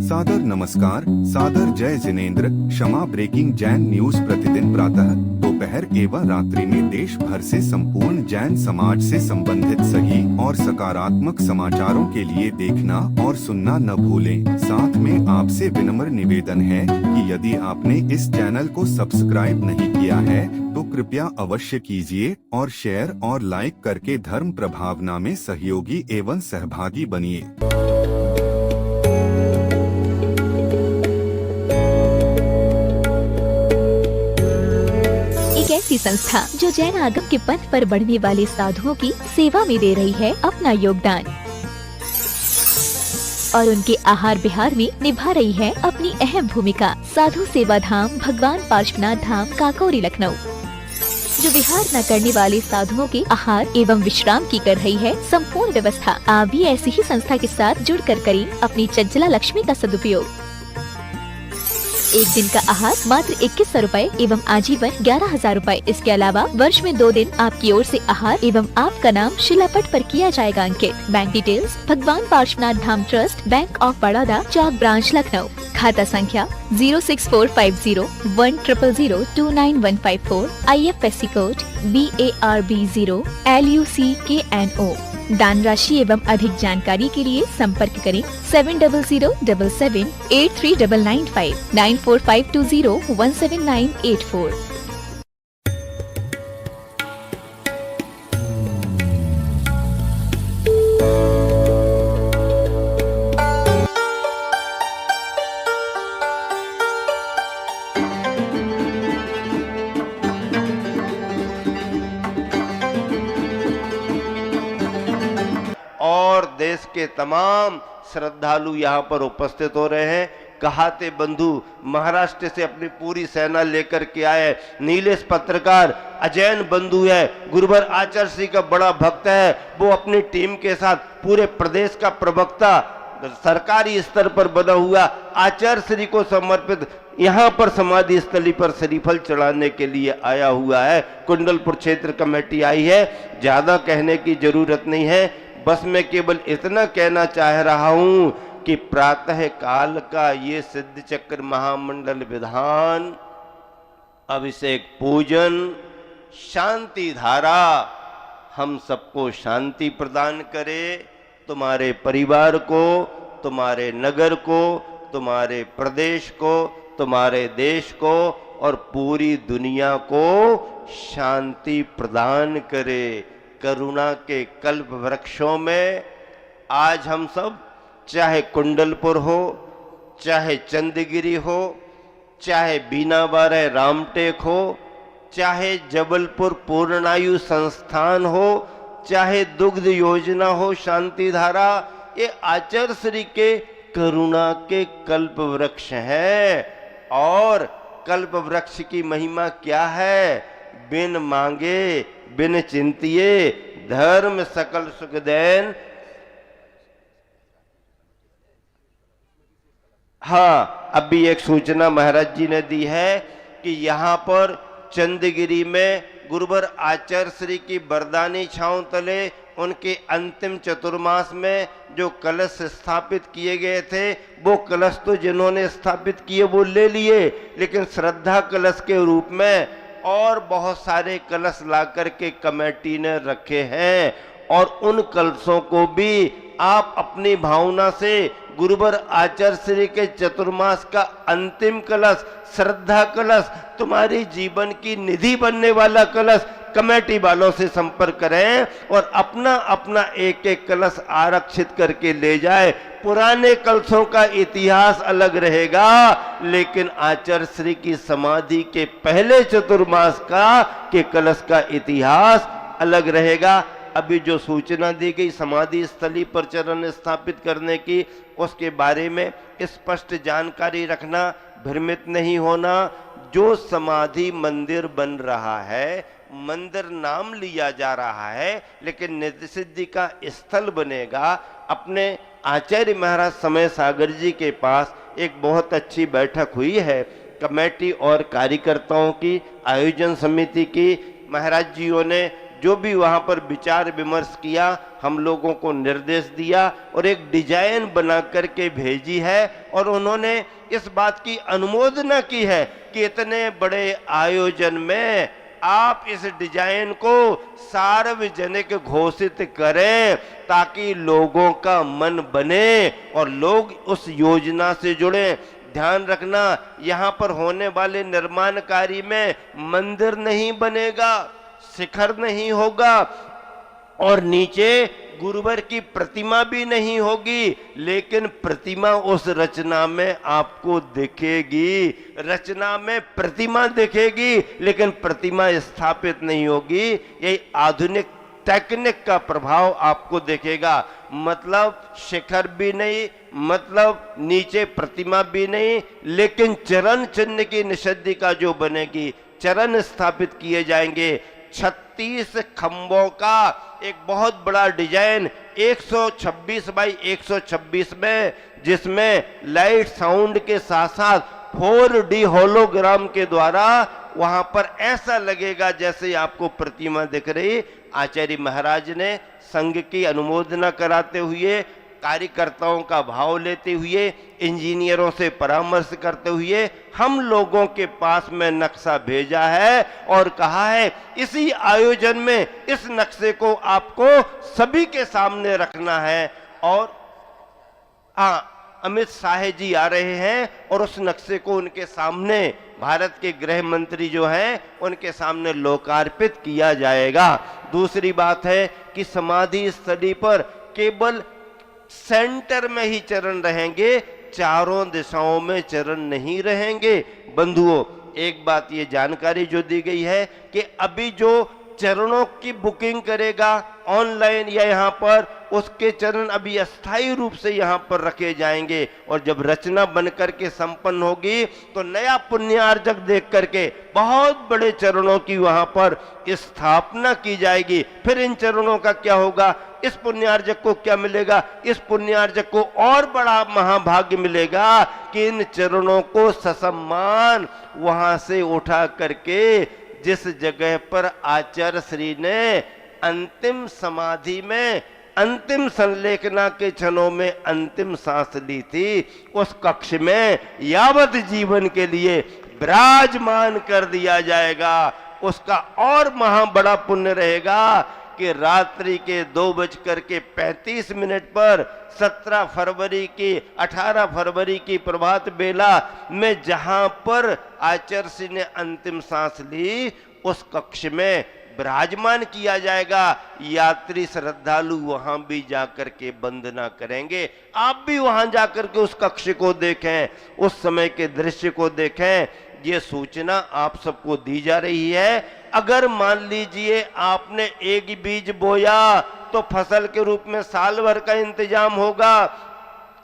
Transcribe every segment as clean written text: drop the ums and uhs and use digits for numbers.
सादर नमस्कार, सादर जय जिनेंद्र। क्षमा ब्रेकिंग जैन न्यूज प्रतिदिन प्रातः दोपहर एवं रात्रि में देश भर से संपूर्ण जैन समाज से संबंधित सही और सकारात्मक समाचारों के लिए देखना और सुनना न भूलें। साथ में आपसे विनम्र निवेदन है कि यदि आपने इस चैनल को सब्सक्राइब नहीं किया है तो कृपया अवश्य कीजिए और शेयर और लाइक करके धर्म प्रभावना में सहयोगी एवं सहभागी बनिए। ऐसी संस्था जो जैन आगम के पथ पर बढ़ने वाले साधुओं की सेवा में दे रही है अपना योगदान और उनके आहार विहार में निभा रही है अपनी अहम भूमिका। साधु सेवा धाम भगवान पार्श्वनाथ धाम काकोरी लखनऊ जो विहार न करने वाले साधुओं के आहार एवं विश्राम की कर रही है संपूर्ण व्यवस्था। आप भी ऐसी ही संस्था के साथ जुड़कर करें अपनी चंचला लक्ष्मी का सदुपयोग। एक दिन का आहार मात्र 2100 रूपए एवं आजीवन 11,000 रूपए। इसके अलावा वर्ष में 2 दिन आपकी ओर से आहार एवं आपका नाम शिलापट पर किया जाएगा अंकित। Bank details Bhagwan Parshvanath Dham trust, bank of Baroda, Chowk branch Lucknow. खाता संख्या 064501000291154। IFSC code BARB0 LUCKNO। दान राशि एवं अधिक जानकारी के लिए संपर्क करें 7007783995 9452017984। और देश के तमाम श्रद्धालु यहाँ पर उपस्थित हो रहे हैं। कहाते बंधु महाराष्ट्र से अपनी पूरी सेना लेकर के आए। नीलेश पत्रकार अजैन बंधु है, गुरुवर आचार्य श्री का बड़ा भक्त है। वो अपनी टीम के साथ पूरे प्रदेश का प्रवक्ता सरकारी स्तर पर बना हुआ आचार्य श्री को समर्पित यहाँ पर समाधि स्थली पर श्रीफल चढ़ाने के लिए आया हुआ है। कुंडलपुर क्षेत्र कमेटी आई है। ज्यादा कहने की जरूरत नहीं है, बस मैं केवल इतना कहना चाह रहा हूं कि प्रातः काल का ये सिद्ध चक्र महामंडल विधान, अभिषेक पूजन, शांति धारा हम सबको शांति प्रदान करे। तुम्हारे परिवार को, तुम्हारे नगर को, तुम्हारे प्रदेश को, तुम्हारे देश को और पूरी दुनिया को शांति प्रदान करे। करुणा के कल्प वृक्षों में आज हम सब, चाहे कुंडलपुर हो, चाहे चंदगिरी हो, चाहे बीनावार रामटेक हो, चाहे जबलपुर पूर्णायु संस्थान हो, चाहे दुग्ध योजना हो, शांति धारा, ये आचार्य श्री के करुणा के कल्प वृक्ष हैं। और कल्प वृक्ष की महिमा क्या है? बिन मांगे बिन चिंतिए धर्म सकल सुख देन। हाँ, अभी एक सूचना महाराज जी ने दी है कि यहाँ पर चंदगिरी में गुरुवर आचार्य श्री की वरदानी छांव तले उनके अंतिम चतुर्मास में जो कलश स्थापित किए गए थे, वो कलश तो जिन्होंने स्थापित किए वो ले लिए, लेकिन श्रद्धा कलश के रूप में और बहुत सारे कलश ला करके कमेटी ने रखे हैं। और उन कलशों को भी आप अपनी भावना से गुरुवर आचार्य श्री के चतुर्मास का अंतिम कलश, श्रद्धा कलश, तुम्हारी जीवन की निधि बनने वाला कलश, कमेटी वालों से संपर्क करें और अपना अपना एक एक कलश आरक्षित करके ले जाए। पुराने कलशों का इतिहास अलग रहेगा, लेकिन आचार्य श्री की समाधि के पहले चतुर्मास का के कलश का इतिहास अलग रहेगा। अभी जो सूचना दी गई समाधि स्थली पर चरण स्थापित करने की, उसके बारे में स्पष्ट जानकारी रखना, भ्रमित नहीं होना। जो समाधि मंदिर बन रहा है, मंदिर नाम लिया जा रहा है, लेकिन निधि सिद्धि का स्थल बनेगा। अपने आचार्य महाराज समय सागर जी के पास एक बहुत अच्छी बैठक हुई है कमेटी और कार्यकर्ताओं की, आयोजन समिति की। महाराज जियों ने जो भी वहाँ पर विचार विमर्श किया, हम लोगों को निर्देश दिया और एक डिजाइन बना करके भेजी है। और उन्होंने इस बात की अनुमोदना की है कि इतने बड़े आयोजन में आप इस डिजाइन को सार्वजनिक घोषित करें ताकि लोगों का मन बने और लोग उस योजना से जुड़े। ध्यान रखना, यहाँ पर होने वाले निर्माण कार्य में मंदिर नहीं बनेगा, शिखर नहीं होगा और नीचे गुरुवर की प्रतिमा भी नहीं होगी, लेकिन प्रतिमा उस रचना में आपको दिखेगी। रचना में प्रतिमा दिखेगी लेकिन प्रतिमा स्थापित नहीं होगी। यही आधुनिक टेक्निक का प्रभाव आपको दिखेगा। मतलब शिखर भी नहीं, मतलब नीचे प्रतिमा भी नहीं, लेकिन चरण चिन्ह की निषद्दिका जो बनेगी, चरण स्थापित किए जाएंगे। 36 खंभों का एक बहुत बड़ा डिजाइन 126 बाई 126 में, जिसमें लाइट साउंड के साथ साथ 4D होलोग्राम के द्वारा वहां पर ऐसा लगेगा जैसे आपको प्रतिमा दिख रही। आचार्य महाराज ने संघ की अनुमोदना कराते हुए, कार्यकर्ताओं का भाव लेते हुए, इंजीनियरों से परामर्श करते हुए हम लोगों के पास में नक्शा भेजा है और कहा है इसी आयोजन में इस नक्शे को आपको सभी के सामने रखना है। और अमित शाह जी आ रहे हैं और उस नक्शे को उनके सामने, भारत के गृह मंत्री जो हैं उनके सामने लोकार्पित किया जाएगा। दूसरी बात है कि समाधि स्थली पर केवल सेंटर में ही चरण रहेंगे, चारों दिशाओं में चरण नहीं रहेंगे। बंधुओं, एक बात ये जानकारी जो दी गई है कि अभी जो चरणों की बुकिंग करेगा ऑनलाइन या यहाँ पर, उसके चरण अभी अस्थायी रूप से यहाँ पर रखे जाएंगे और जब रचना बनकर के संपन्न होगी तो नया पुण्यार्जक देख करके बहुत बड़े चरणों की वहाँ पर स्थापना की जाएगी। फिर इन चरणों का क्या होगा, इस पुण्यार्जक को क्या मिलेगा, इस पुण्यार्जक को और बड़ा महाभाग्य मिलेगा कि इन चरणों को ससम्मान वहां से उठा करके जिस जगह पर आचार्य श्री ने अंतिम समाधि में अंतिम संलेखना के क्षणों में अंतिम सांस ली थी, उस कक्ष में यावत जीवन के लिए विराजमान कर दिया जाएगा। उसका और महा बड़ा पुण्य रहेगा कि रात्रि के 2:35 पर 17 फरवरी की 18 फरवरी की प्रभात बेला में जहां पर आचार्य श्री ने अंतिम सांस ली, उस कक्ष में विराजमान किया जाएगा। यात्री श्रद्धालु वहां भी जाकर के वंदना करेंगे। आप भी वहां जाकर के उस कक्ष को देखें, उस समय के दृश्य को देखें। ये सूचना आप सबको दी जा रही है। अगर मान लीजिए आपने एक बीज बोया तो फसल के रूप में साल भर का इंतजाम होगा।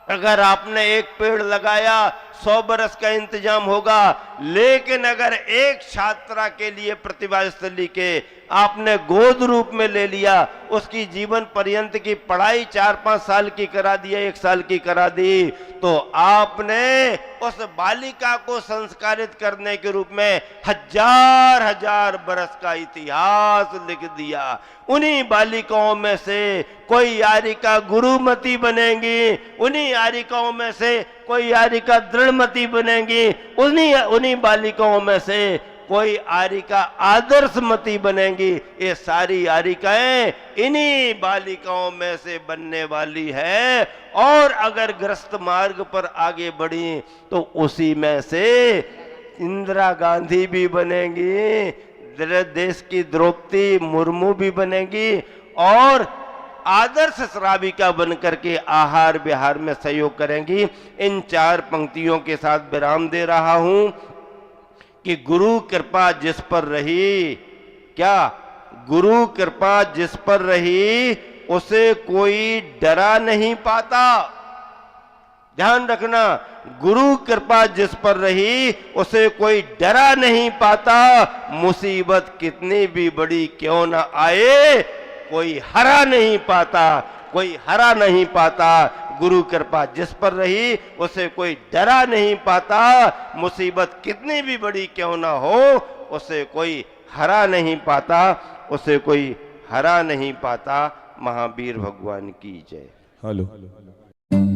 अगर आपने एक पेड़ लगाया 100 बरस का इंतजाम होगा। लेकिन अगर एक छात्रा के लिए प्रतिभा स्थली के आपने गोद रूप में ले लिया, उसकी जीवन पर्यंत की पढ़ाई 4-5 साल की करा दी, 1 साल की करा दी, तो आपने उस बालिका को संस्कारित करने के रूप में हजार बरस का इतिहास लिख दिया। उन्हीं बालिकाओं में से कोई यारिका गुरुमती बनेंगी, उन्हीं यारिकाओं में से कोई यारिका दृढ़मती बनेंगी, उन्हीं बालिकाओं में से कोई आरिका आदर्शमती बनेंगी। ये सारी आरिकाएं इन्हीं बालिकाओं में से बनने वाली है। और अगर ग्रस्त मार्ग पर आगे बढ़ी तो उसी में से इंदिरा गांधी भी बनेंगी, देश की द्रौपदी मुर्मू भी बनेंगी और आदर्श श्राविका बनकर के आहार विहार में सहयोग करेंगी। इन 4 पंक्तियों के साथ विराम दे रहा हूं कि गुरु कृपा जिस पर रही, क्या गुरु कृपा जिस पर रही उसे कोई डरा नहीं पाता। ध्यान रखना, गुरु कृपा जिस पर रही उसे कोई डरा नहीं पाता। मुसीबत कितनी भी बड़ी क्यों ना आए, कोई हरा नहीं पाता, कोई हरा नहीं पाता। गुरु कृपा जिस पर रही उसे कोई डरा नहीं पाता। मुसीबत कितनी भी बड़ी क्यों ना हो उसे कोई हरा नहीं पाता, उसे कोई हरा नहीं पाता। महावीर भगवान की जय। हेलो।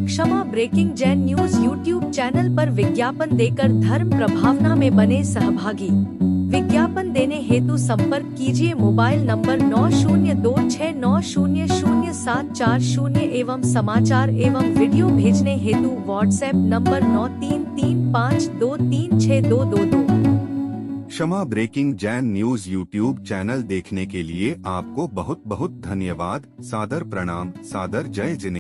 क्षमा breaking Jain news YouTube channel पर विज्ञापन देकर धर्म प्रभावना में बने सहभागी। विज्ञापन देने हेतु संपर्क कीजिए मोबाइल नंबर 9026900740 एवं समाचार एवं वीडियो भेजने हेतु व्हाट्सएप नंबर 9335236222। क्षमा breaking Jain news YouTube channel देखने के लिए आपको बहुत बहुत धन्यवाद। सादर प्रणाम, सादर जय जिनेंद्र।